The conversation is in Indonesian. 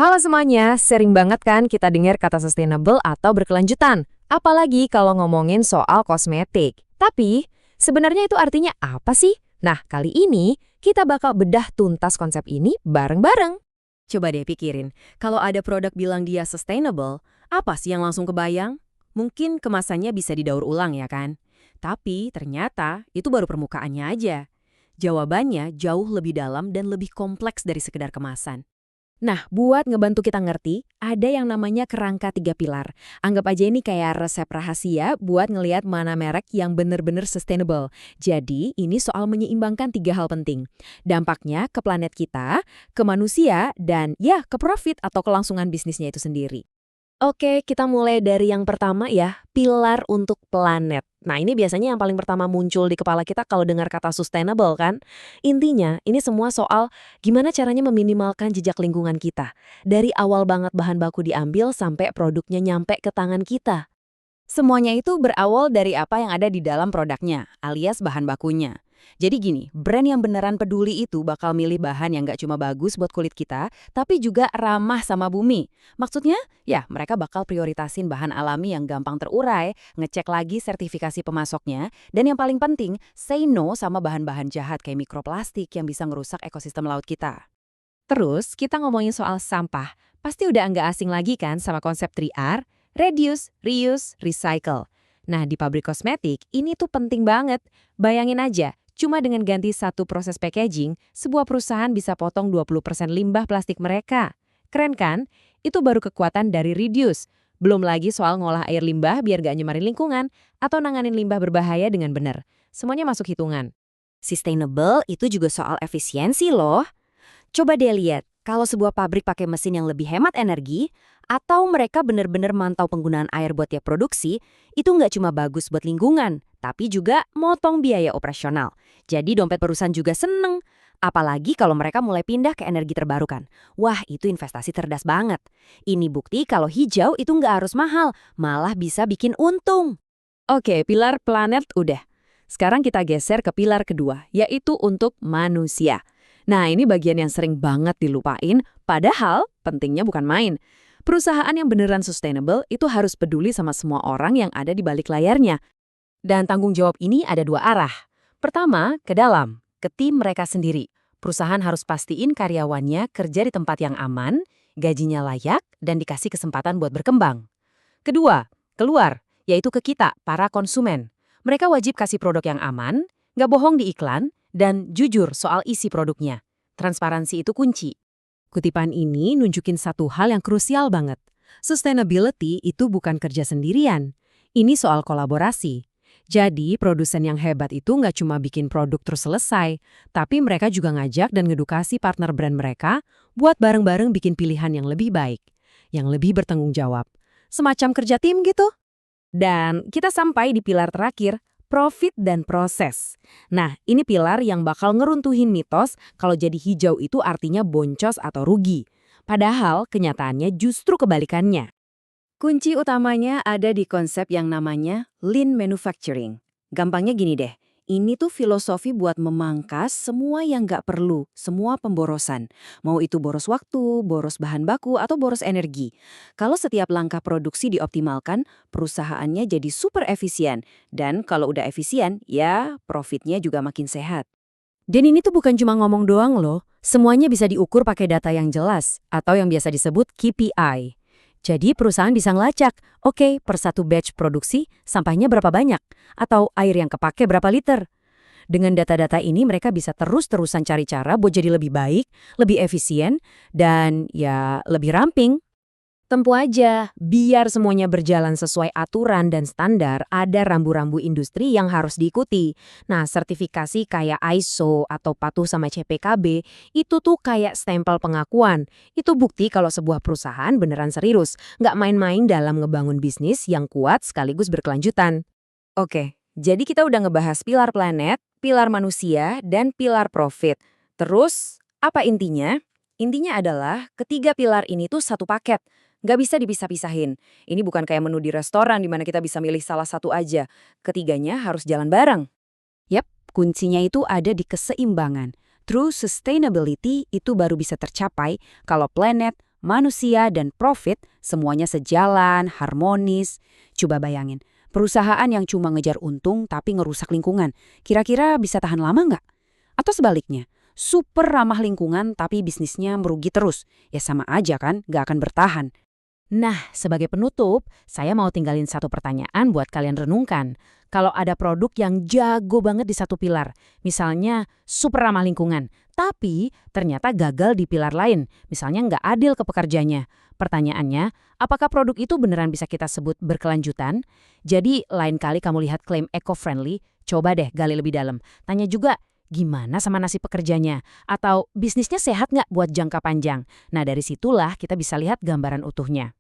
Halo semuanya, sering banget kan kita dengar kata sustainable atau berkelanjutan. Apalagi kalau ngomongin soal kosmetik. Tapi, sebenarnya itu artinya apa sih? Nah, kali ini kita bakal bedah tuntas konsep ini bareng-bareng. Coba deh pikirin, kalau ada produk bilang dia sustainable, apa sih yang langsung kebayang? Mungkin kemasannya bisa didaur ulang ya kan? Tapi ternyata itu baru permukaannya aja. Jawabannya jauh lebih dalam dan lebih kompleks dari sekedar kemasan. Nah, buat ngebantu kita ngerti, ada yang namanya kerangka 3 pilar. Anggap aja ini kayak resep rahasia buat ngelihat mana merek yang bener-bener sustainable. Jadi, ini soal menyeimbangkan 3 hal penting. Dampaknya ke planet kita, ke manusia, dan ya ke profit atau kelangsungan bisnisnya itu sendiri. Oke, kita mulai dari yang pertama ya, pilar untuk planet. Nah, ini biasanya yang paling pertama muncul di kepala kita kalau dengar kata sustainable kan? Intinya, ini semua soal gimana caranya meminimalkan jejak lingkungan kita. Dari awal banget bahan baku diambil sampai produknya nyampe ke tangan kita. Semuanya itu berawal dari apa yang ada di dalam produknya, alias bahan bakunya. Jadi gini, brand yang beneran peduli itu bakal milih bahan yang nggak cuma bagus buat kulit kita, tapi juga ramah sama bumi. Maksudnya, ya mereka bakal prioritasin bahan alami yang gampang terurai, ngecek lagi sertifikasi pemasoknya, dan yang paling penting, say no sama bahan-bahan jahat kayak mikroplastik yang bisa ngerusak ekosistem laut kita. Terus, kita ngomongin soal sampah. Pasti udah nggak asing lagi kan sama konsep 3R? Reduce, reuse, recycle. Nah, di pabrik kosmetik, ini tuh penting banget. Bayangin aja, cuma dengan ganti satu proses packaging, sebuah perusahaan bisa potong 20% limbah plastik mereka. Keren kan? Itu baru kekuatan dari reduce. Belum lagi soal ngolah air limbah biar gak nyemarin lingkungan, atau nanganin limbah berbahaya dengan benar. Semuanya masuk hitungan. Sustainable itu juga soal efisiensi loh. Coba deh lihat, kalau sebuah pabrik pakai mesin yang lebih hemat energi, atau mereka benar-benar mantau penggunaan air buat tiap produksi, itu nggak cuma bagus buat lingkungan, tapi juga motong biaya operasional. Jadi dompet perusahaan juga seneng. Apalagi kalau mereka mulai pindah ke energi terbarukan. Wah, itu investasi cerdas banget. Ini bukti kalau hijau itu nggak harus mahal, malah bisa bikin untung. Oke, pilar planet udah. Sekarang kita geser ke pilar kedua, yaitu untuk manusia. Nah, ini bagian yang sering banget dilupain, padahal pentingnya bukan main. Perusahaan yang beneran sustainable itu harus peduli sama semua orang yang ada di balik layarnya. Dan tanggung jawab ini ada 2 arah. Pertama, ke dalam, ke tim mereka sendiri. Perusahaan harus pastiin karyawannya kerja di tempat yang aman, gajinya layak, dan dikasih kesempatan buat berkembang. Kedua, keluar, yaitu ke kita, para konsumen. Mereka wajib kasih produk yang aman, nggak bohong di iklan, dan jujur soal isi produknya. Transparansi itu kunci. Kutipan ini nunjukin satu hal yang krusial banget. Sustainability itu bukan kerja sendirian. Ini soal kolaborasi. Jadi, produsen yang hebat itu nggak cuma bikin produk terus selesai, tapi mereka juga ngajak dan ngedukasi partner brand mereka buat bareng-bareng bikin pilihan yang lebih baik, yang lebih bertanggung jawab. Semacam kerja tim gitu. Dan kita sampai di pilar terakhir, profit dan proses. Nah, ini pilar yang bakal ngeruntuhin mitos kalau jadi hijau itu artinya boncos atau rugi. Padahal kenyataannya justru kebalikannya. Kunci utamanya ada di konsep yang namanya lean manufacturing. Gampangnya gini deh, ini tuh filosofi buat memangkas semua yang nggak perlu, semua pemborosan. Mau itu boros waktu, boros bahan baku, atau boros energi. Kalau setiap langkah produksi dioptimalkan, perusahaannya jadi super efisien. Dan kalau udah efisien, ya profitnya juga makin sehat. Dan ini tuh bukan cuma ngomong doang loh, semuanya bisa diukur pakai data yang jelas, atau yang biasa disebut KPI. Jadi perusahaan bisa ngelacak, oke, per satu batch produksi, sampahnya berapa banyak, atau air yang kepake berapa liter. Dengan data-data ini mereka bisa terus-terusan cari cara buat jadi lebih baik, lebih efisien, dan ya lebih ramping. Tentu aja, biar semuanya berjalan sesuai aturan dan standar, ada rambu-rambu industri yang harus diikuti. Nah, sertifikasi kayak ISO atau patuh sama CPKB, itu tuh kayak stempel pengakuan. Itu bukti kalau sebuah perusahaan beneran serius, nggak main-main dalam ngebangun bisnis yang kuat sekaligus berkelanjutan. Oke, jadi kita udah ngebahas pilar planet, pilar manusia, dan pilar profit. Terus, apa intinya? Intinya adalah ketiga pilar ini tuh satu paket. Nggak bisa dipisah-pisahin. Ini bukan kayak menu di restoran di mana kita bisa milih salah satu aja. Ketiganya harus jalan bareng. Yap, kuncinya itu ada di keseimbangan. True sustainability itu baru bisa tercapai kalau planet, manusia, dan profit semuanya sejalan, harmonis. Coba bayangin, perusahaan yang cuma ngejar untung tapi ngerusak lingkungan, kira-kira bisa tahan lama nggak? Atau sebaliknya, super ramah lingkungan tapi bisnisnya merugi terus. Ya sama aja kan, nggak akan bertahan. Nah, sebagai penutup, saya mau tinggalin satu pertanyaan buat kalian renungkan. Kalau ada produk yang jago banget di satu pilar, misalnya super ramah lingkungan, tapi ternyata gagal di pilar lain, misalnya nggak adil ke pekerjanya. Pertanyaannya, apakah produk itu beneran bisa kita sebut berkelanjutan? Jadi, lain kali kamu lihat klaim eco-friendly, coba deh gali lebih dalam. Tanya juga, gimana sama nasib pekerjanya? Atau bisnisnya sehat nggak buat jangka panjang? Nah, dari situlah kita bisa lihat gambaran utuhnya.